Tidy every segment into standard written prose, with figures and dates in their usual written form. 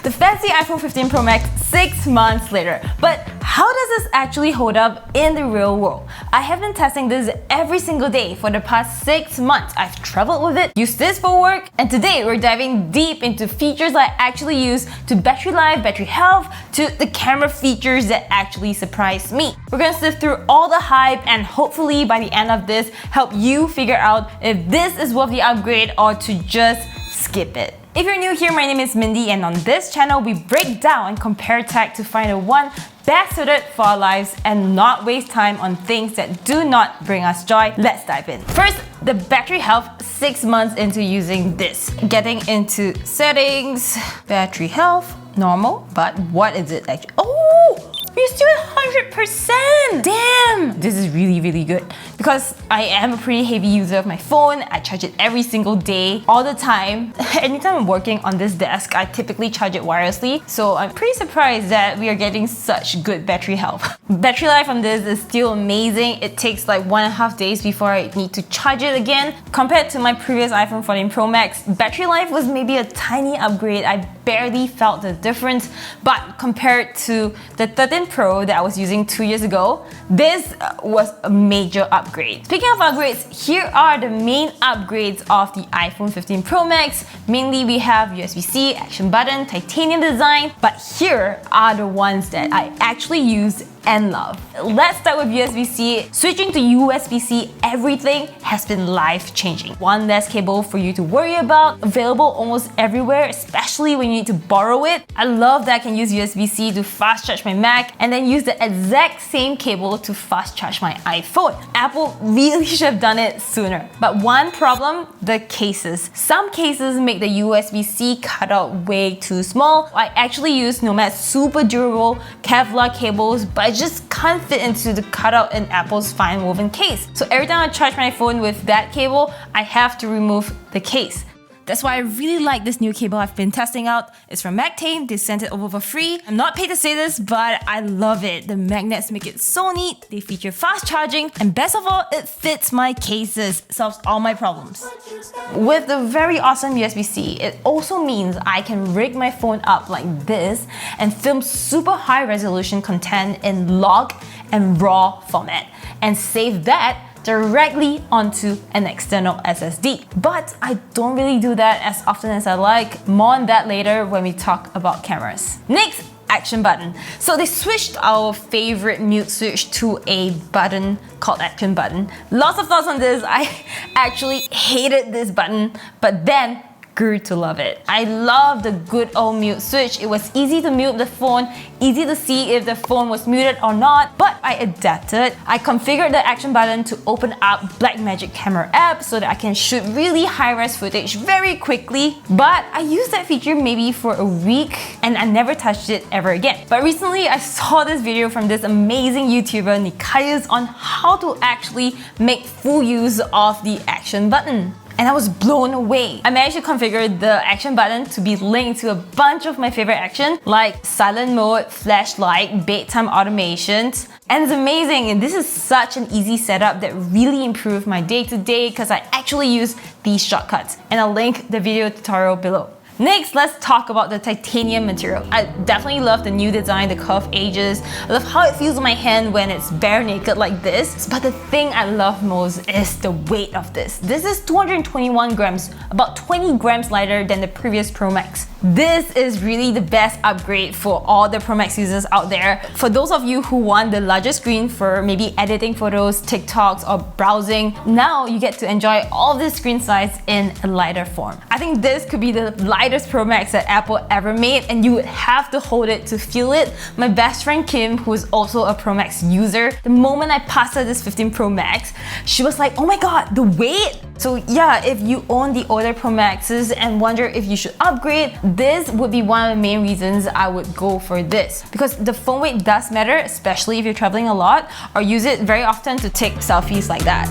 The fancy iPhone 15 Pro Max 6 months later. But how does this actually hold up in the real world? I have been testing this every single day for the past 6 months. I've traveled with it, used this for work, and today we're diving deep into features I actually use, to battery life, battery health, to the camera features that actually surprised me. We're gonna sift through all the hype and hopefully by the end of this, help you figure out if this is worth the upgrade or to just skip it. If you're new here, my name is Mindy, and on this channel we break down and compare tech to find the one best suited for our lives and not waste time on things that do not bring us joy. Let's dive in. First, the battery health 6 months into using this. Getting into settings, battery health, normal, but what is it actually? Oh! We're still at 100%! Damn! This is really good because I am a pretty heavy user of my phone. I charge it every single day, all the time. Anytime I'm working on this desk, I typically charge it wirelessly. So I'm pretty surprised that we are getting such good battery health. Battery life on this is still amazing. It takes like 1.5 days before I need to charge it again. Compared to my previous iPhone 14 Pro Max, battery life was maybe a tiny upgrade. I barely felt the difference, but compared to the 13 Pro that I was using 2 years ago, this was a major upgrade. Speaking of upgrades, here are the main upgrades of the iPhone 15 Pro Max. Mainly we have USB-C, action button, titanium design, but here are the ones that I actually use and love. Let's start with USB-C. Switching to USB-C, everything has been life-changing. One less cable for you to worry about, available almost everywhere, especially when you need to borrow it. I love that I can use USB-C to fast charge my Mac and then use the exact same cable to fast charge my iPhone. Apple really should have done it sooner. But one problem, the cases. Some cases make the USB-C cutout way too small. I actually use Nomad's super durable Kevlar cables, but I just can't fit into the cutout in Apple's fine woven case. So every time I charge my phone with that cable, I have to remove the case. That's why I really like this new cable I've been testing out. It's from Magtame. They sent it over for free. I'm not paid to say this, but I love it. The magnets make it so neat. They feature fast charging, and best of all, it fits my cases. Solves all my problems. With the very awesome USB-C, it also means I can rig my phone up like this and film super high resolution content in log and RAW format and save that directly onto an external SSD. But I don't really do that as often as I like. More on that later when we talk about cameras. Next, action button. So they switched our favorite mute switch to a button called action button. Lots of thoughts on this. I actually hated this button, but then grew to love it. I love the good old mute switch. It was easy to mute the phone, easy to see if the phone was muted or not, but I adapted. I configured the action button to open up Blackmagic camera app so that I can shoot really high-res footage very quickly. But I used that feature maybe for a week and I never touched it ever again. But recently I saw this video from this amazing YouTuber Nikaias on how to actually make full use of the action button. And I was blown away. I managed to configure the action button to be linked to a bunch of my favorite action like silent mode, flashlight, bedtime automations. And it's amazing, and this is such an easy setup that really improved my day-to-day because I actually use these shortcuts. And I'll link the video tutorial below. Next, let's talk about the titanium material. I definitely love the new design, the curved edges. I love how it feels on my hand when it's bare naked like this. But the thing I love most is the weight of this. This is 221 grams, about 20 grams lighter than the previous Pro Max. This is really the best upgrade for all the Pro Max users out there. For those of you who want the larger screen for maybe editing photos, TikToks, or browsing, now you get to enjoy all this screen size in a lighter form. I think this could be the lightest Pro Max that Apple ever made, and you would have to hold it to feel it. My best friend Kim, who is also a Pro Max user, the moment I passed her this 15 Pro Max, she was like, oh my god, the weight! So yeah, if you own the older Pro Maxes and wonder if you should upgrade, this would be one of the main reasons I would go for this. Because the phone weight does matter, especially if you're traveling a lot or use it very often to take selfies like that.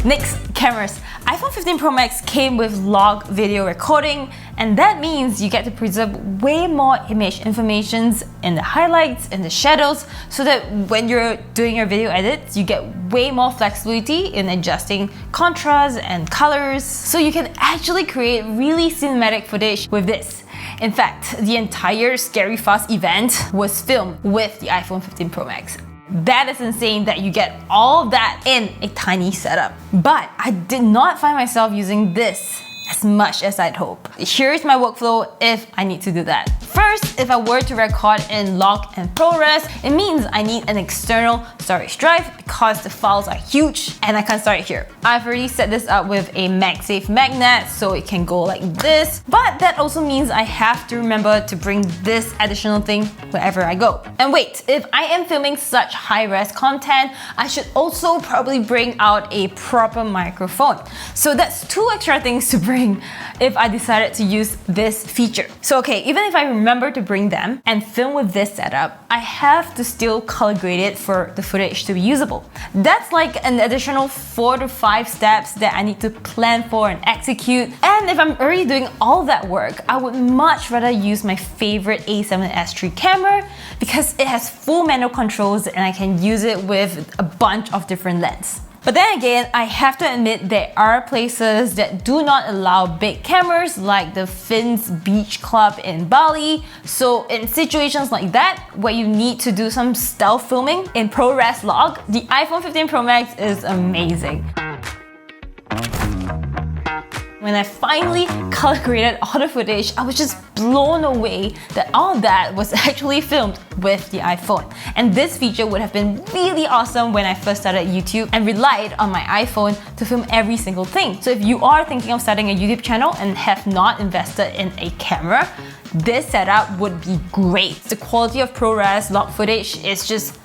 Next, cameras. iPhone 15 Pro Max came with log video recording, and that means you get to preserve way more image informations in the highlights, in the shadows, so that when you're doing your video edits, you get way more flexibility in adjusting contrast and colors, so you can actually create really cinematic footage with this. In fact, the entire Scary Fast event was filmed with the iPhone 15 Pro Max. That is insane that you get all of that in a tiny setup. But I did not find myself using this as much as I'd hope. Here's my workflow if I need to do that. First, if I were to record in log and ProRes, it means I need an external storage drive because the files are huge and I can't store it here. I've already set this up with a MagSafe magnet so it can go like this, but that also means I have to remember to bring this additional thing wherever I go. And wait, if I am filming such high-res content, I should also probably bring out a proper microphone. So that's two extra things to bring if I decided to use this feature. So okay, even if I remember to bring them and film with this setup, I have to still color grade it for the footage to be usable. That's like an additional 4 to 5 steps that I need to plan for and execute. And if I'm already doing all that work, I would much rather use my favorite A7S III camera because it has full manual controls and I can use it with a bunch of different lenses. But then again, I have to admit there are places that do not allow big cameras like the Fins Beach Club in Bali. So in situations like that, where you need to do some stealth filming in ProRes log, the iPhone 15 Pro Max is amazing. When I finally color graded all the footage, I was just blown away that all that was actually filmed with the iPhone. And this feature would have been really awesome when I first started YouTube and relied on my iPhone to film every single thing. So if you are thinking of starting a YouTube channel and have not invested in a camera, this setup would be great. The quality of ProRes log footage is just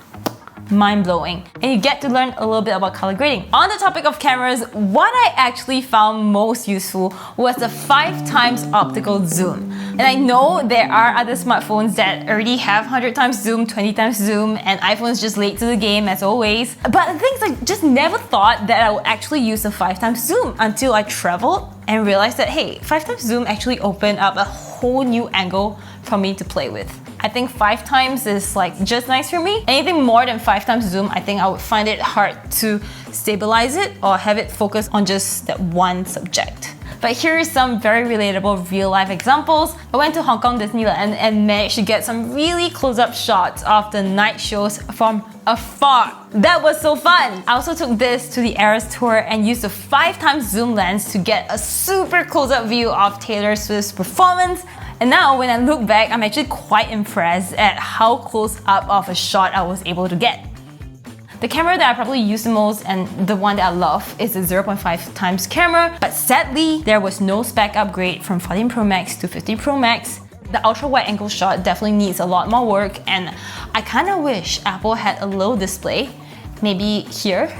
mind-blowing, and you get to learn a little bit about color grading. On the topic of cameras, what I actually found most useful was the 5x optical zoom. And I know there are other smartphones that already have 100x zoom, 20x zoom, and iPhone's just late to the game as always. But the thing is, I just never thought that I would actually use the 5x zoom until I traveled and realized that hey, 5x zoom actually opened up a whole new angle for me to play with. I think 5x is like just nice for me. Anything more than 5x zoom, I think I would find it hard to stabilize it or have it focus on just that one subject. But here are some very relatable real-life examples. I went to Hong Kong Disneyland and managed to get some really close-up shots of the night shows from afar. That was so fun! I also took this to the Eras Tour and used a 5x zoom lens to get a super close-up view of Taylor Swift's performance. And now when I look back, I'm actually quite impressed at how close up of a shot I was able to get. The camera that I probably use the most and the one that I love is the 0.5x camera, but sadly, there was no spec upgrade from 14 Pro Max to 15 Pro Max. The ultra wide angle shot definitely needs a lot more work, and I kinda wish Apple had a little display, maybe here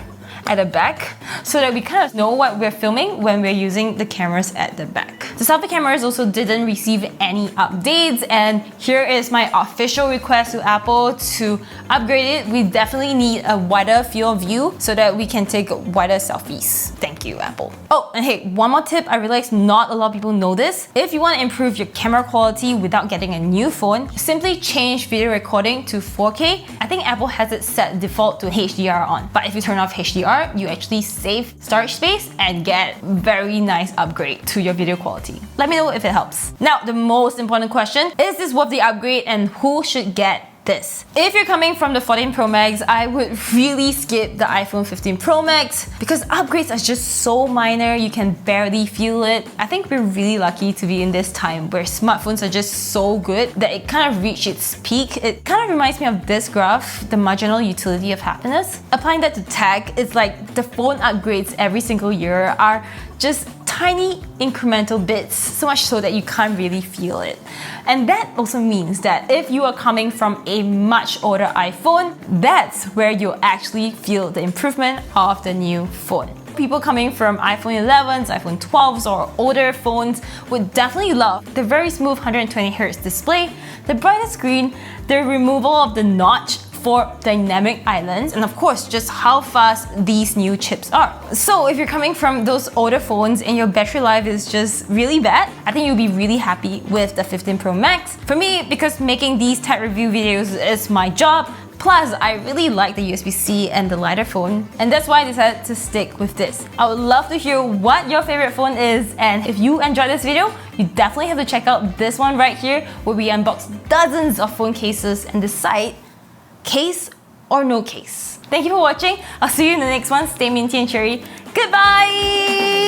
at the back, so that we kind of know what we're filming when we're using the cameras at the back. The selfie cameras also didn't receive any updates, and here is my official request to Apple to upgrade it. We definitely need a wider field of view so that we can take wider selfies. Thank you, Apple. Oh, and hey, one more tip. I realize not a lot of people know this. If you want to improve your camera quality without getting a new phone, simply change video recording to 4K. I think Apple has it set default to HDR on, but if you turn off HDR, you actually save storage space and get very nice upgrade to your video quality. Let me know if it helps. Now, the most important question, is this worth the upgrade and who should get this? If you're coming from the 14 Pro Max, I would really skip the iPhone 15 Pro Max because upgrades are just so minor, you can barely feel it. I think we're really lucky to be in this time where smartphones are just so good that it kind of reached its peak. It kind of reminds me of this graph, the marginal utility of happiness. Applying that to tech, it's like the phone upgrades every single year are just tiny incremental bits, so much so that you can't really feel it. And that also means that if you are coming from a much older iPhone, that's where you'll actually feel the improvement of the new phone. People coming from iPhone 11s, iPhone 12s or older phones would definitely love the very smooth 120Hz display, the brighter screen, the removal of the notch for dynamic islands, and of course just how fast these new chips are. So if you're coming from those older phones and your battery life is just really bad, I think you'll be really happy with the 15 Pro Max. For me, because making these tech review videos is my job, Plus, I really like the USB-C and the lighter phone, and that's why I decided to stick with this. I would love to hear what your favorite phone is, and if you enjoyed this video, you definitely have to check out this one right here, where we unbox dozens of phone cases and decide case or no case. Thank you for watching. I'll see you in the next one. Stay minty and cherry. Goodbye!